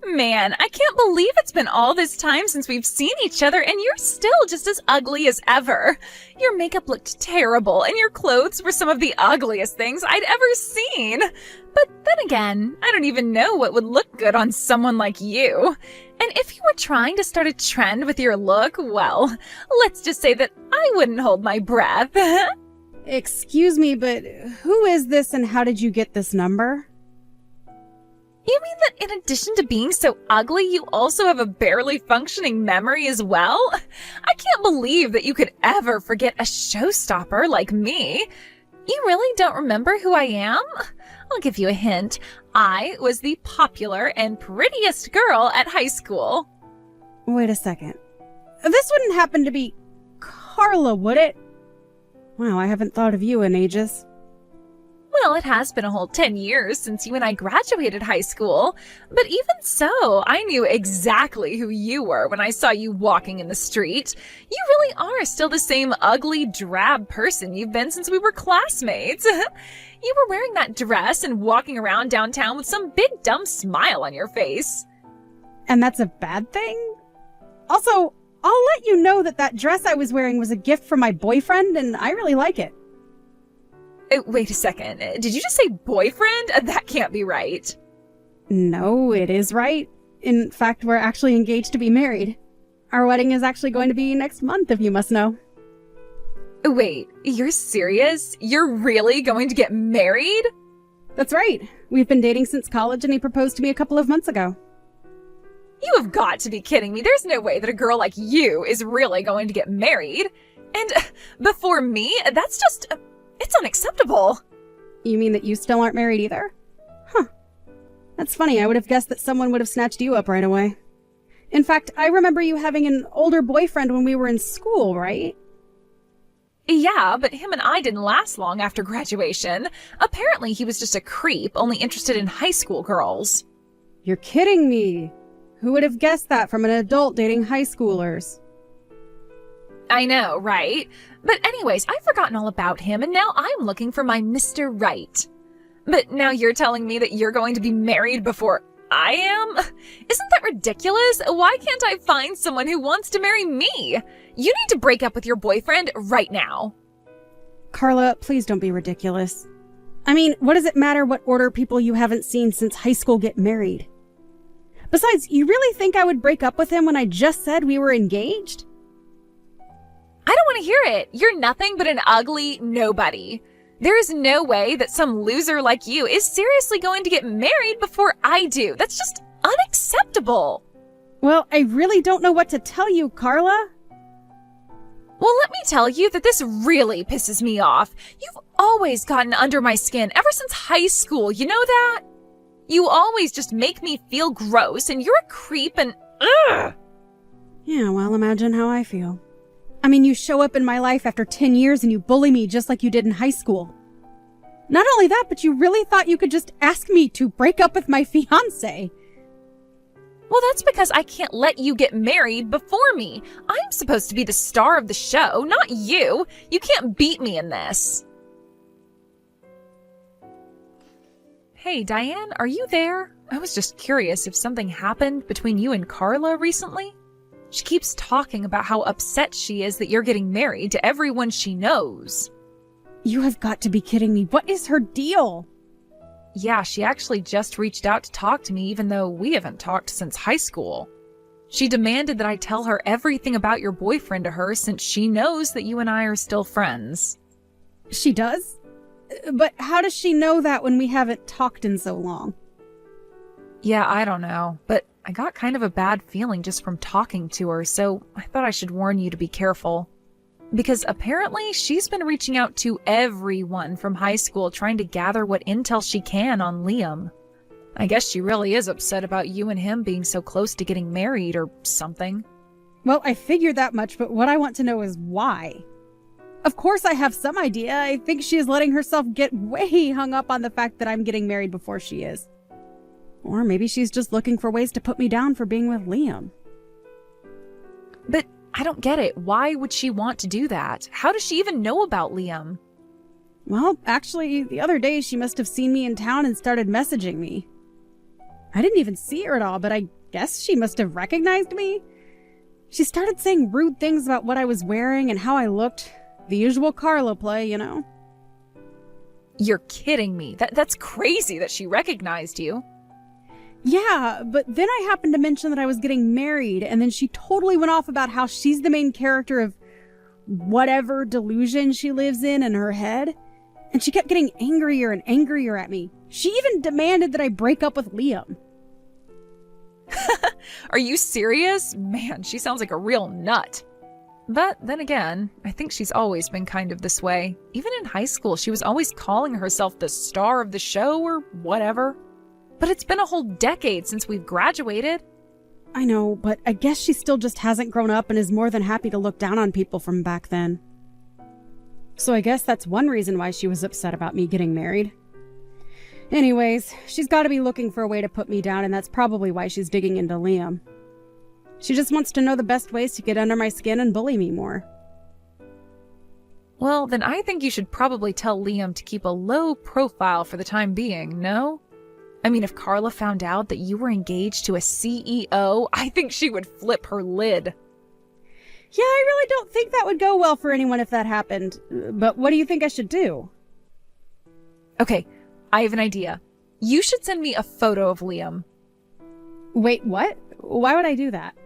Man, I can't believe it's been all this time since we've seen each other and you're still just as ugly as ever. Your makeup looked terrible and your clothes were some of the ugliest things I'd ever seen. But then again, I don't even know what would look good on someone like you. And if you were trying to start a trend with your look, well, let's just say that I wouldn't hold my breath. Excuse me, but who is this and how did you get this number? You mean that in addition to being so ugly, you also have a barely functioning memory as well? I can't believe that you could ever forget a showstopper like me. You really don't remember who I am? I'll give you a hint. I was the popular and prettiest girl at high school. Wait a second. This wouldn't happen to be Carla, would it? Wow, I haven't thought of you in ages. Well, it has been a whole 10 years since you and I graduated high school, but even so, I knew exactly who you were when I saw you walking in the street. You really are still the same ugly, drab person you've been since we were classmates. You were wearing that dress and walking around downtown with some big dumb smile on your face. And that's a bad thing? Also, I'll let you know that dress I was wearing was a gift from my boyfriend, and I really like it. Wait a second. Did you just say boyfriend? That can't be right. No, it is right. In fact, we're actually engaged to be married. Our wedding is actually going to be next month, if you must know. Wait, you're serious? You're really going to get married? That's right. We've been dating since college, and he proposed to me a couple of months ago. You have got to be kidding me. There's no way that a girl like you is really going to get married. And before me, that's just... It's unacceptable. You mean that you still aren't married either? Huh. That's funny. I would have guessed that someone would have snatched you up right away. In fact, I remember you having an older boyfriend when we were in school, right? Yeah, but him and I didn't last long after graduation. Apparently, he was just a creep, only interested in high school girls. You're kidding me. Who would have guessed that from an adult dating high schoolers? I know, right? But anyways, I've forgotten all about him, and now I'm looking for my Mr. Right. But now you're telling me that you're going to be married before I am? Isn't that ridiculous? Why can't I find someone who wants to marry me? You need to break up with your boyfriend right now. Carla, please don't be ridiculous. I mean, what does it matter what order people you haven't seen since high school get married? Besides, you really think I would break up with him when I just said we were engaged? I don't want to hear it. You're nothing but an ugly nobody. There is no way that some loser like you is seriously going to get married before I do. That's just unacceptable. Well, I really don't know what to tell you, Carla. Well, let me tell you that this really pisses me off. You've always gotten under my skin ever since high school. You know that? You always just make me feel gross, and you're a creep and ugh. Yeah, well, imagine how I feel. I mean, you show up in my life after 10 years and you bully me just like you did in high school. Not only that, but you really thought you could just ask me to break up with my fiancé. Well, that's because I can't let you get married before me. I'm supposed to be the star of the show, not you. You can't beat me in this. Hey, Diane, are you there? I was just curious if something happened between you and Carla recently. She keeps talking about how upset she is that you're getting married to everyone she knows. You have got to be kidding me. What is her deal? Yeah, she actually just reached out to talk to me even though we haven't talked since high school. She demanded that I tell her everything about your boyfriend to her since she knows that you and I are still friends. She does? But how does she know that when we haven't talked in so long? Yeah, I don't know, but I got kind of a bad feeling just from talking to her, so I thought I should warn you to be careful. Because apparently she's been reaching out to everyone from high school trying to gather what intel she can on Liam. I guess she really is upset about you and him being so close to getting married or something. Well, I figured that much, but what I want to know is why. Of course I have some idea. I think she is letting herself get way hung up on the fact that I'm getting married before she is. Or maybe she's just looking for ways to put me down for being with Liam. But I don't get it. Why would she want to do that? How does she even know about Liam? Well, actually, the other day she must have seen me in town and started messaging me. I didn't even see her at all, but I guess she must have recognized me. She started saying rude things about what I was wearing and how I looked. The usual Carla play, you know. You're kidding me. That's crazy that she recognized you. Yeah, but then I happened to mention that I was getting married, and then she totally went off about how she's the main character of whatever delusion she lives in her head. And she kept getting angrier and angrier at me. She even demanded that I break up with Liam. Are you serious? Man, she sounds like a real nut. But then again, I think she's always been kind of this way. Even in high school, she was always calling herself the star of the show or whatever. But it's been a whole decade since we've graduated. I know, but I guess she still just hasn't grown up and is more than happy to look down on people from back then. So I guess that's one reason why she was upset about me getting married. Anyways, she's got to be looking for a way to put me down, and that's probably why she's digging into Liam. She just wants to know the best ways to get under my skin and bully me more. Well, then I think you should probably tell Liam to keep a low profile for the time being, no? I mean, if Carla found out that you were engaged to a CEO, I think she would flip her lid. Yeah, I really don't think that would go well for anyone if that happened. But what do you think I should do? Okay, I have an idea. You should send me a photo of Liam. Wait, what? Why would I do that?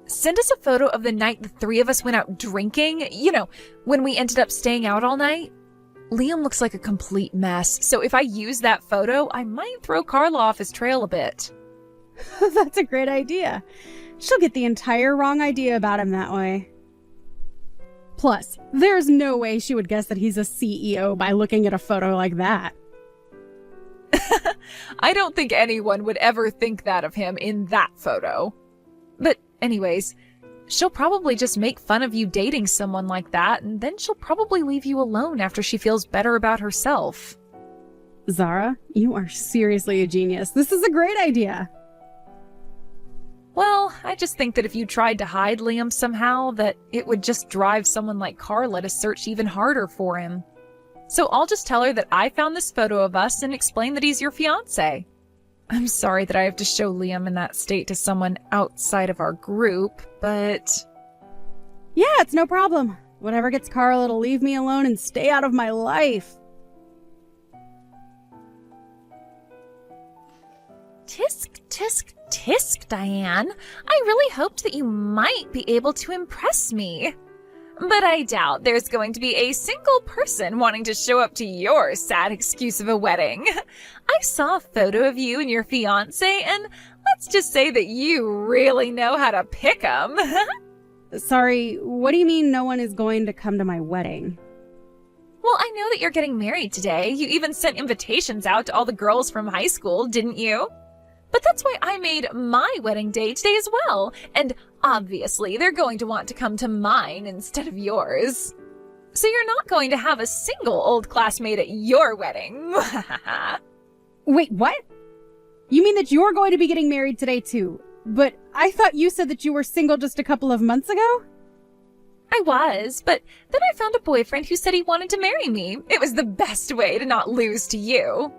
Send us a photo of the night the three of us went out drinking. You know, when we ended up staying out all night. Liam looks like a complete mess, so if I use that photo, I might throw Carla off his trail a bit. That's a great idea. She'll get the entire wrong idea about him that way. Plus, there's no way she would guess that he's a CEO by looking at a photo like that. I don't think anyone would ever think that of him in that photo. But anyways, she'll probably just make fun of you dating someone like that, and then she'll probably leave you alone after she feels better about herself. Zara, you are seriously a genius. This is a great idea. Well, I just think that if you tried to hide Liam somehow, that it would just drive someone like Carla to search even harder for him. So I'll just tell her that I found this photo of us and explain that he's your fiancé. I'm sorry that I have to show Liam in that state to someone outside of our group, but... Yeah, it's no problem. Whatever gets Carla to leave me alone and stay out of my life. Tisk, tisk, tisk, Diane. I really hoped that you might be able to impress me. But I doubt there's going to be a single person wanting to show up to your sad excuse of a wedding. I saw a photo of you and your fiancé, and let's just say that you really know how to pick 'em. Sorry, what do you mean no one is going to come to my wedding? Well, I know that you're getting married today. You even sent invitations out to all the girls from high school, didn't you? But that's why I made my wedding day today as well. And obviously, they're going to want to come to mine instead of yours. So you're not going to have a single old classmate at your wedding. Wait, what? You mean that you're going to be getting married today too? But I thought you said that you were single just a couple of months ago? I was, but then I found a boyfriend who said he wanted to marry me. It was the best way to not lose to you.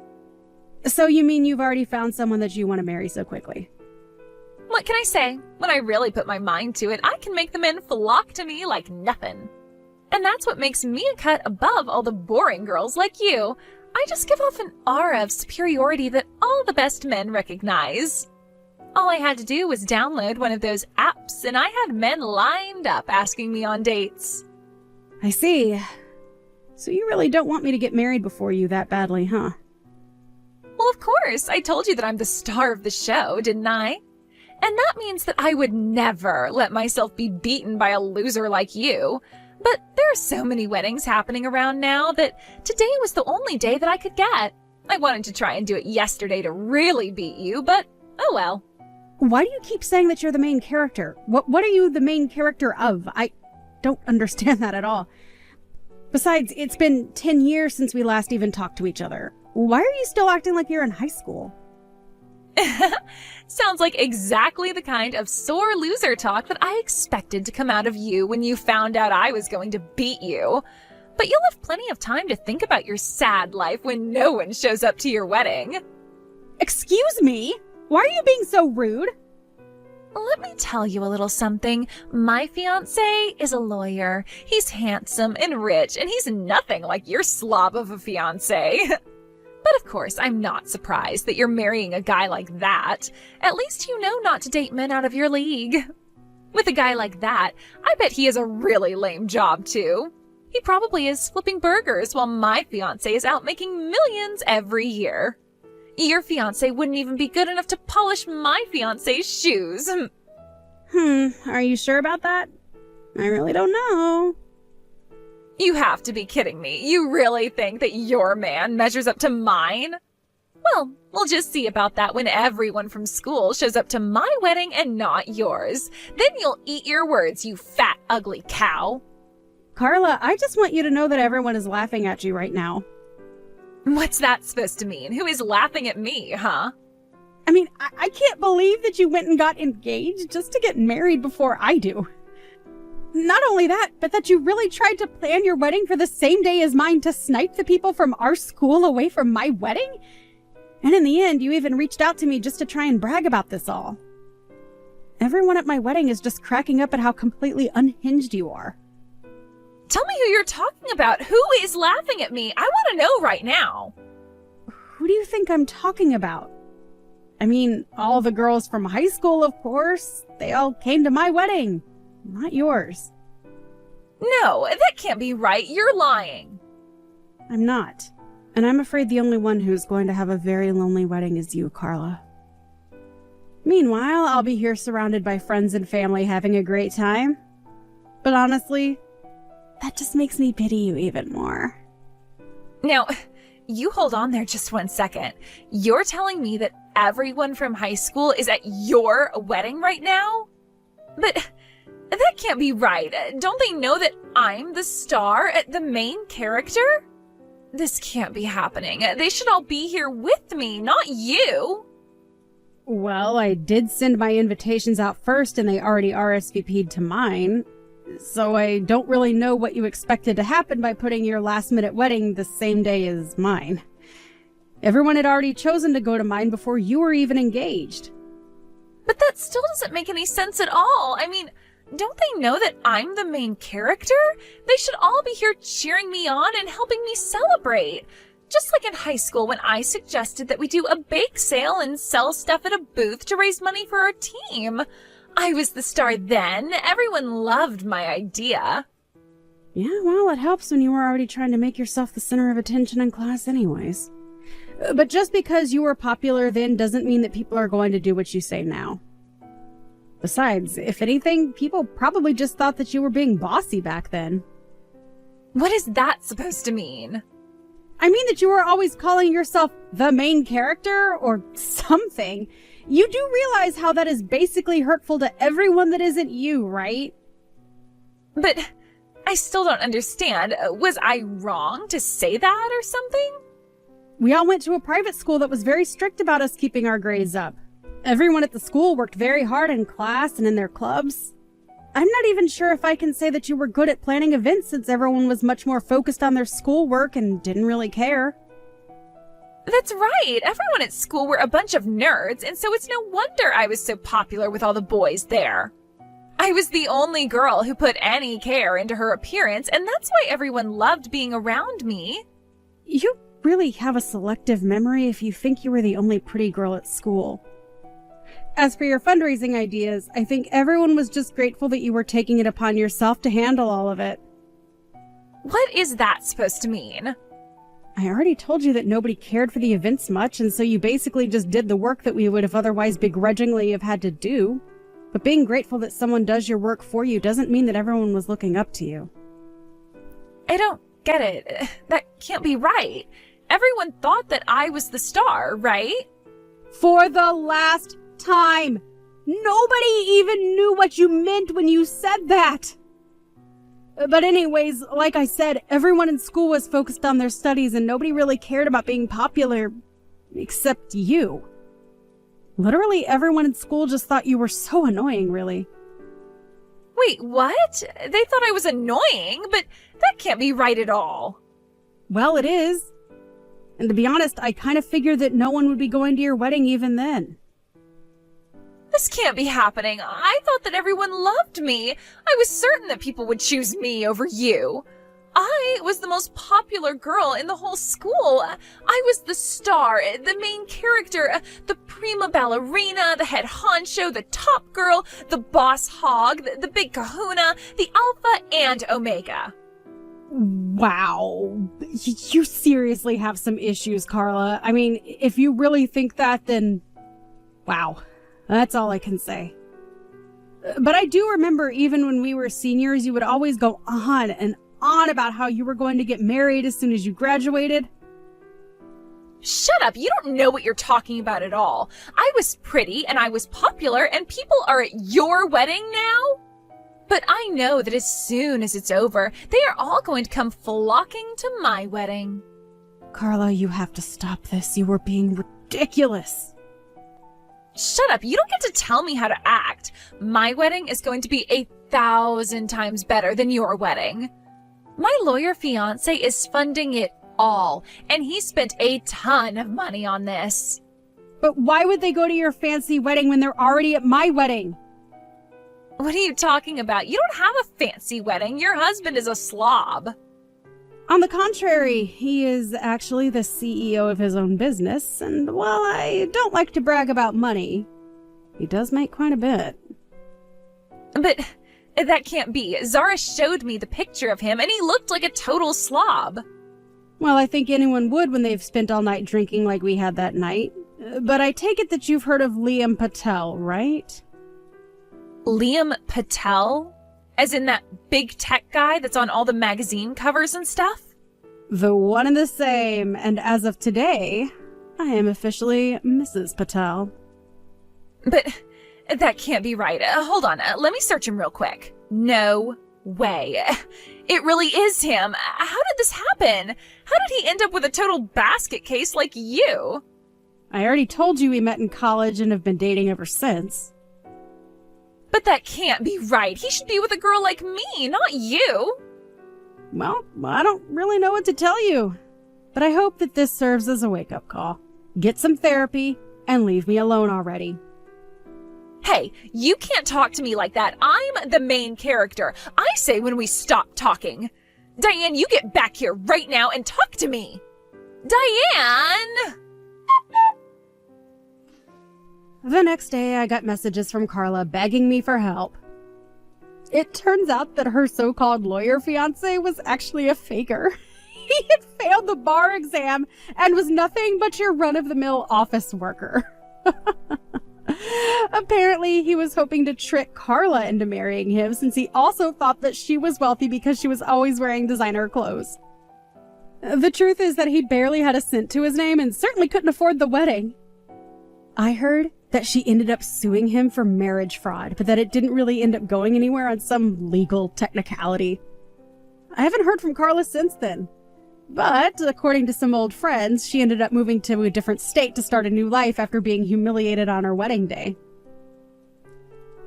So you mean you've already found someone that you want to marry so quickly? What can I say? When I really put my mind to it, I can make the men flock to me like nothing. And that's what makes me a cut above all the boring girls like you. I just give off an aura of superiority that all the best men recognize. All I had to do was download one of those apps, and I had men lined up asking me on dates. I see. So you really don't want me to get married before you that badly, huh? Well, of course. I told you that I'm the star of the show, didn't I? And that means that I would never let myself be beaten by a loser like you. But there are so many weddings happening around now that today was the only day that I could get. I wanted to try and do it yesterday to really beat you, but oh well. Why do you keep saying that you're the main character? What are you the main character of? I don't understand that at all. Besides, it's been 10 years since we last even talked to each other. Why are you still acting like you're in high school? Sounds like exactly the kind of sore loser talk that I expected to come out of you when you found out I was going to beat you. But you'll have plenty of time to think about your sad life when no one shows up to your wedding. Excuse me? Why are you being so rude? Let me tell you a little something. My fiancé is a lawyer. He's handsome and rich, and he's nothing like your slob of a fiancé. But of course, I'm not surprised that you're marrying a guy like that. At least you know not to date men out of your league. With a guy like that, I bet he has a really lame job too. He probably is flipping burgers while my fiancé is out making millions every year. Your fiancé wouldn't even be good enough to polish my fiancé's shoes. Are you sure about that? I really don't know. You have to be kidding me. You really think that your man measures up to mine? Well, we'll just see about that when everyone from school shows up to my wedding and not yours. Then you'll eat your words, you fat, ugly cow. Carla, I just want you to know that everyone is laughing at you right now. What's that supposed to mean? Who is laughing at me, huh? I mean, I can't believe that you went and got engaged just to get married before I do. Not only that, but that you really tried to plan your wedding for the same day as mine to snipe the people from our school away from my wedding? And in the end, you even reached out to me just to try and brag about this all. Everyone at my wedding is just cracking up at how completely unhinged you are. Tell me who you're talking about. Who is laughing at me? I want to know right now. Who do you think I'm talking about? I mean, all the girls from high school, of course. They all came to my wedding, not yours. No, that can't be right. You're lying. I'm not. And I'm afraid the only one who's going to have a very lonely wedding is you, Carla. Meanwhile, I'll be here surrounded by friends and family having a great time. But honestly, that just makes me pity you even more. Now, you hold on there just 1 second. You're telling me that everyone from high school is at your wedding right now? But that can't be right. Don't they know that I'm the star, the main character? This can't be happening. They should all be here with me, not you. Well, I did send my invitations out first and they already RSVP'd to mine. So I don't really know what you expected to happen by putting your last-minute wedding the same day as mine. Everyone had already chosen to go to mine before you were even engaged. But that still doesn't make any sense at all. I mean, don't they know that I'm the main character? They should all be here cheering me on and helping me celebrate. Just like in high school when I suggested that we do a bake sale and sell stuff at a booth to raise money for our team. I was the star then. Everyone loved my idea. Yeah, well, it helps when you were already trying to make yourself the center of attention in class anyways. But just because you were popular then doesn't mean that people are going to do what you say now. Besides, if anything, people probably just thought that you were being bossy back then. What is that supposed to mean? I mean that you were always calling yourself the main character or something. You do realize how that is basically hurtful to everyone that isn't you, right? But I still don't understand. Was I wrong to say that or something? We all went to a private school that was very strict about us keeping our grades up. Everyone at the school worked very hard in class and in their clubs. I'm not even sure if I can say that you were good at planning events since everyone was much more focused on their schoolwork and didn't really care. That's right. Everyone at school were a bunch of nerds, and so it's no wonder I was so popular with all the boys there. I was the only girl who put any care into her appearance, and that's why everyone loved being around me. You really have a selective memory if you think you were the only pretty girl at school. As for your fundraising ideas, I think everyone was just grateful that you were taking it upon yourself to handle all of it. What is that supposed to mean? I already told you that nobody cared for the events much, and so you basically just did the work that we would have otherwise begrudgingly have had to do. But being grateful that someone does your work for you doesn't mean that everyone was looking up to you. I don't get it. That can't be right. Everyone thought that I was the star, right? For the last time! Nobody even knew what you meant when you said that! But anyways, like I said, everyone in school was focused on their studies and nobody really cared about being popular, except you. Literally everyone in school just thought you were so annoying, really. Wait, what? They thought I was annoying, but that can't be right at all. Well, it is. And to be honest, I kind of figured that no one would be going to your wedding even then. This can't be happening. I thought that everyone loved me. I was certain that people would choose me over you. I was the most popular girl in the whole school. I was the star, the main character, the prima ballerina, the head honcho, the top girl, the boss hog, the big kahuna, the alpha and omega. Wow. You seriously have some issues, Carla. I mean, if you really think that, then wow. That's all I can say. But I do remember even when we were seniors, you would always go on and on about how you were going to get married as soon as you graduated. Shut up, you don't know what you're talking about at all. I was pretty and I was popular and people are at your wedding now? But I know that as soon as it's over, they are all going to come flocking to my wedding. Carla, you have to stop this. You are being ridiculous. Shut up, you don't get to tell me how to act. My wedding is going to be 1,000 times better than your wedding. My lawyer fiance is funding it all, and he spent a ton of money on this. But why would they go to your fancy wedding when they're already at my wedding? What are you talking about? You don't have a fancy wedding. Your husband is a slob. On the contrary, he is actually the CEO of his own business, and while I don't like to brag about money, he does make quite a bit. But that can't be. Zara showed me the picture of him, and he looked like a total slob. Well, I think anyone would when they've spent all night drinking like we had that night. But I take it that you've heard of Liam Patel, right? Liam Patel? As in that big tech guy that's on all the magazine covers and stuff? The one and the same, and as of today, I am officially Mrs. Patel. But that can't be right. Hold on, let me search him real quick. No way. It really is him. How did this happen? How did he end up with a total basket case like you? I already told you we met in college and have been dating ever since. But that can't be right. He should be with a girl like me, not you. Well, I don't really know what to tell you. But I hope that this serves as a wake-up call. Get some therapy and leave me alone already. Hey, you can't talk to me like that. I'm the main character. I say when we stop talking. Diane, you get back here right now and talk to me. Diane! The next day, I got messages from Carla begging me for help. It turns out that her so-called lawyer fiancé was actually a faker. He had failed the bar exam and was nothing but your run-of-the-mill office worker. Apparently, he was hoping to trick Carla into marrying him since he also thought that she was wealthy because she was always wearing designer clothes. The truth is that he barely had a cent to his name and certainly couldn't afford the wedding. I heard that she ended up suing him for marriage fraud, but that it didn't really end up going anywhere on some legal technicality. I haven't heard from Carla since then. But, according to some old friends, she ended up moving to a different state to start a new life after being humiliated on her wedding day.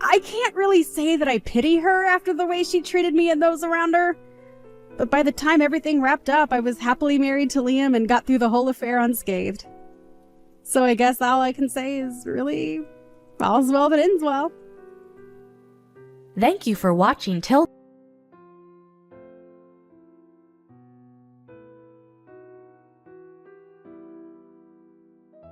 I can't really say that I pity her after the way she treated me and those around her. But by the time everything wrapped up, I was happily married to Liam and got through the whole affair unscathed. So I guess all I can say is really, all's well that ends well. Thank you for watching till